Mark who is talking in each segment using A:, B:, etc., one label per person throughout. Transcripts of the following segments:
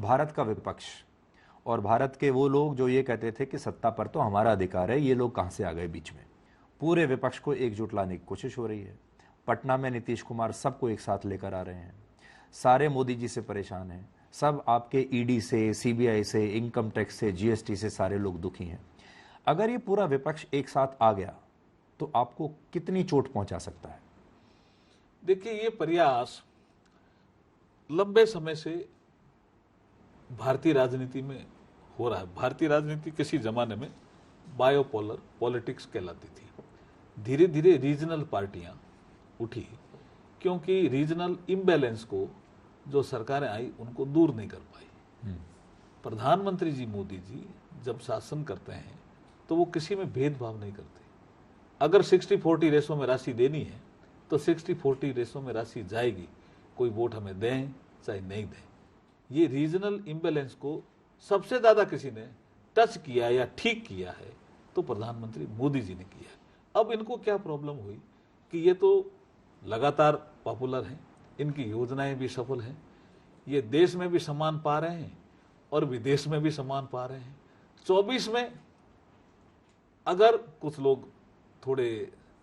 A: भारत का विपक्ष और भारत के वो लोग जो ये कहते थे कि सत्ता पर तो हमारा अधिकार है, ये लोग कहाँ से आ गए बीच में। पूरे विपक्ष को एकजुट लाने की कोशिश हो रही है। पटना में नीतीश कुमार सबको एक साथ लेकर आ रहे हैं, सारे मोदी जी से परेशान हैं, सब आपके ईडी से, सीबीआई से, इनकम टैक्स से, जीएसटी से सारे लोग दुखी हैं। अगर ये पूरा विपक्ष एक साथ आ गया तो आपको कितनी चोट पहुंचा सकता है?
B: देखिए, ये प्रयास लंबे समय से भारतीय राजनीति में हो रहा है। भारतीय राजनीति किसी जमाने में बायोपोलर पॉलिटिक्स कहलाती थी। धीरे धीरे रीजनल पार्टियां उठी, क्योंकि रीजनल इम्बैलेंस को जो सरकारें आई उनको दूर नहीं कर पाई। प्रधानमंत्री जी मोदी जी जब शासन करते हैं तो वो किसी में भेदभाव नहीं करते। अगर 60-40 रेशो में राशि देनी है तो 60-40 रेशो में राशि जाएगी, कोई वोट हमें दें चाहे नहीं दें। ये रीजनल इम्बैलेंस को सबसे ज्यादा किसी ने टच किया या ठीक किया है तो प्रधानमंत्री मोदी जी ने किया है। अब इनको क्या प्रॉब्लम हुई कि ये तो लगातार पॉपुलर हैं, इनकी योजनाएं भी सफल हैं, ये देश में भी सम्मान पा रहे हैं और विदेश में भी सम्मान पा रहे हैं। 24 में अगर कुछ लोग थोड़े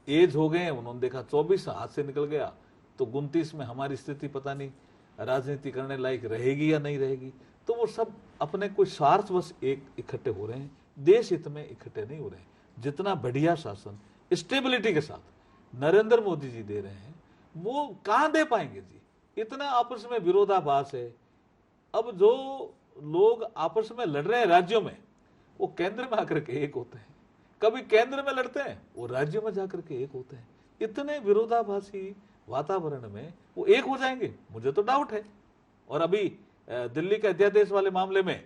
B: एज हो गए, उन्होंने देखा 24 हाथ से निकल गया, तो 29 में हमारी स्थिति पता नहीं राजनीति करने लायक रहेगी या नहीं रहेगी। तो वो सब अपने कोई स्वार्थवश एक इकट्ठे हो रहे हैं, देश हित में इकट्ठे नहीं हो रहे हैं। जितना बढ़िया शासन स्टेबिलिटी के साथ नरेंद्र मोदी जी दे रहे हैं वो कहां दे पाएंगे जी। इतना आपस में विरोधाभास है। अब जो लोग आपस में लड़ रहे हैं राज्यों में, वो केंद्र में आकर के एक होते हैं, कभी केंद्र में लड़ते हैं, वो राज्यों में जाकर के एक होते हैं। इतने विरोधाभासी वातावरण में वो एक हो जाएंगे, मुझे तो डाउट है। और अभी दिल्ली के अध्यादेश वाले मामले में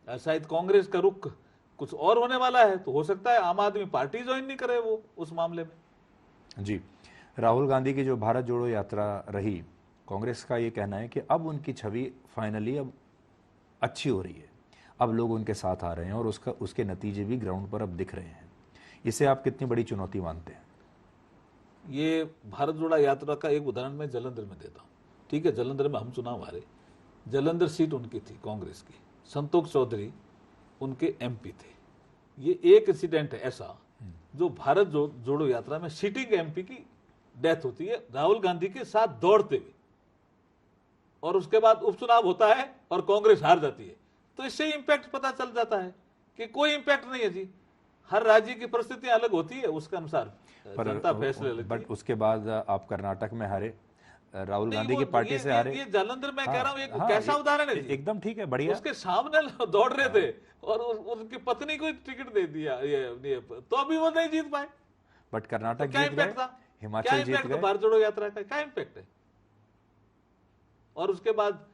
B: शायद कांग्रेस का रुख कुछ और होने वाला है, तो हो सकता है आम आदमी पार्टी ज्वाइन नहीं करे वो उस मामले में।
A: जी, राहुल गांधी की जो भारत जोड़ो यात्रा रही, कांग्रेस का ये कहना है कि अब उनकी छवि फाइनली अब अच्छी हो रही है, अब लोग उनके साथ आ रहे हैं और उसके नतीजे भी ग्राउंड पर अब दिख रहे हैं। इसे आप कितनी बड़ी चुनौती मानते हैं?
B: ये भारत जोड़ा यात्रा का एक उदाहरण मैं जलंधर में देता हूँ। ठीक है, जलंधर में हम चुनाव हारे, जलंधर सीट उनकी थी कांग्रेस की, संतोष चौधरी उनके एमपी थे। ये एक इंसिडेंट है ऐसा जो भारत जोड़ो यात्रा में सिटिंग एमपी की डेथ होती है राहुल गांधी के साथ दौड़ते हुए, और उसके बाद उपचुनाव होता है और कांग्रेस हार जाती है। तो इससे इंपैक्ट पता चल जाता है कि कोई इंपैक्ट नहीं है जी। हर राज्य की परिस्थितियां अलग होती है, उसके अनुसार जनता फैसले लेती है।
A: बट उसके बाद आप कर्नाटक में हारे, राहुल गांधी की पार्टी से हारे।
B: ये जालंधर में कह रहा हूँ, एक कैसा उदाहरण है?
A: एकदम ठीक है, बढ़िया।
B: उसके सामने दौड़ रहे थे और उनकी पत्नी को टिकट दे दिया, ये तो अभी वो नहीं जीत पाए।
A: बट कर्नाटक
B: जीत गए,
A: हिमाचल जीत गए।
B: भारत जोड़ो यात्रा का क्या इम्पैक्ट है? और उसके बाद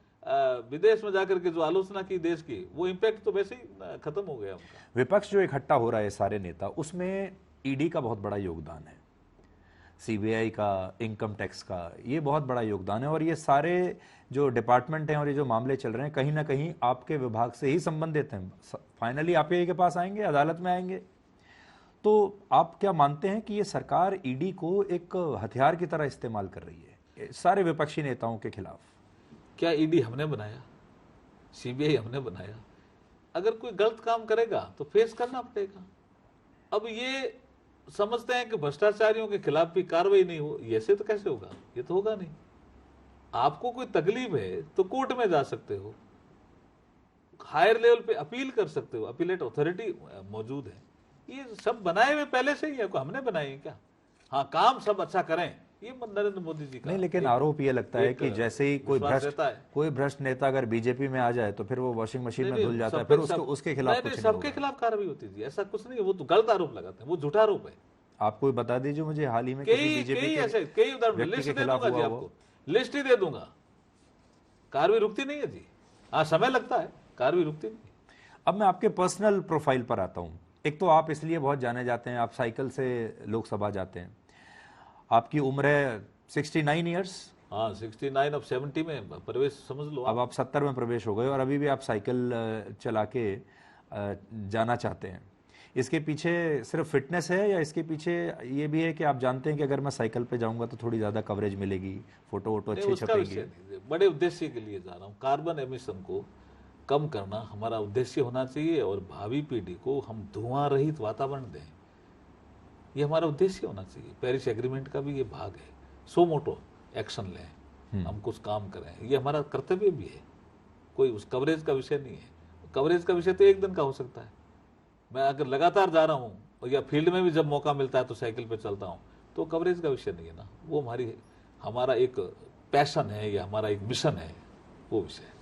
B: विदेश में जाकर के जो आलोचना की देश की, वो इम्पैक्ट तो वैसे ही खत्म हो गया उनका।
A: विपक्ष जो इकट्ठा हो रहा है सारे नेता, उसमें ईडी का बहुत बड़ा योगदान है, सीबीआई का, इनकम टैक्स का, ये बहुत बड़ा योगदान है। और ये सारे जो डिपार्टमेंट हैं और ये जो मामले चल रहे हैं कहीं ना कहीं आपके विभाग से ही संबंधित हैं। फाइनली आप ही के पास आएंगे, अदालत में आएंगे। तो आप क्या मानते हैं कि ये सरकार ईडी को एक हथियार की तरह इस्तेमाल कर रही है सारे विपक्षी नेताओं के खिलाफ?
B: क्या ईडी हमने बनाया? सीबीआई हमने बनाया? अगर कोई गलत काम करेगा तो फेस करना पड़ेगा। अब ये समझते हैं कि भ्रष्टाचारियों के खिलाफ भी कार्रवाई नहीं हो, ऐसे तो कैसे होगा? ये तो होगा नहीं। आपको कोई तकलीफ है तो कोर्ट में जा सकते हो, हायर लेवल पे अपील कर सकते हो, अपीलेट अथॉरिटी मौजूद है। ये सब बनाए हुए पहले से ही है, हमने बनाए हैं क्या? हाँ, काम सब अच्छा करें, ये नरेंद्र मोदी जी का
A: नहीं। लेकिन आरोप ये लगता है कि जैसे ही कोई भ्रष्ट नेता अगर बीजेपी में आ जाए तो फिर वो वॉशिंग मशीन में धुल जाता है, फिर उसके खिलाफ कुछ नहीं,
B: सबके खिलाफ कार्रवाई होती थी। ऐसा कुछ नहीं, वो तो गलत आरोप लगाते हैं, वो झूठा आरोप है।
A: आप कोई बता दीजिए मुझे हाल ही में
B: कई उदाहरण लिस्ट दे दूंगा जी, आपको लिस्ट ही दे दूंगा। कार्रवाई रुकती नहीं है जी। हाँ, समय लगता है, कार्रवाई रुकती नहीं।
A: अब मैं आपके पर्सनल प्रोफाइल पर आता हूं। एक तो आप इसलिए बहुत जाने जाते हैं, आप साइकिल से लोकसभा जाते हैं, आपकी उम्र है 69 ईयर्स।
B: हाँ, 69, अब 70 में प्रवेश समझ लो।
A: अब आप 70 में प्रवेश हो गए और अभी भी आप साइकिल चला के जाना चाहते हैं। इसके पीछे सिर्फ फिटनेस है या इसके पीछे ये भी है कि आप जानते हैं कि अगर मैं साइकिल पे जाऊंगा तो थोड़ी ज़्यादा कवरेज मिलेगी, फोटो वोटो अच्छी छपेगी?
B: बड़े उद्देश्य के लिए जा रहा हूँ। कार्बन एमिशन को कम करना हमारा उद्देश्य होना चाहिए और भावी पीढ़ी को हम धुआं रहित वातावरण दें, ये हमारा उद्देश्य होना चाहिए। पेरिस एग्रीमेंट का भी ये भाग है। सो मोटो एक्शन लें, हम कुछ काम करें, ये हमारा कर्तव्य भी है। कोई उस कवरेज का विषय नहीं है। कवरेज का विषय तो एक दिन का हो सकता है। मैं अगर लगातार जा रहा हूँ और या फील्ड में भी जब मौका मिलता है तो साइकिल पे चलता हूँ, तो कवरेज का विषय नहीं है ना, वो हमारा एक पैशन है या हमारा एक मिशन है, वो विषय है।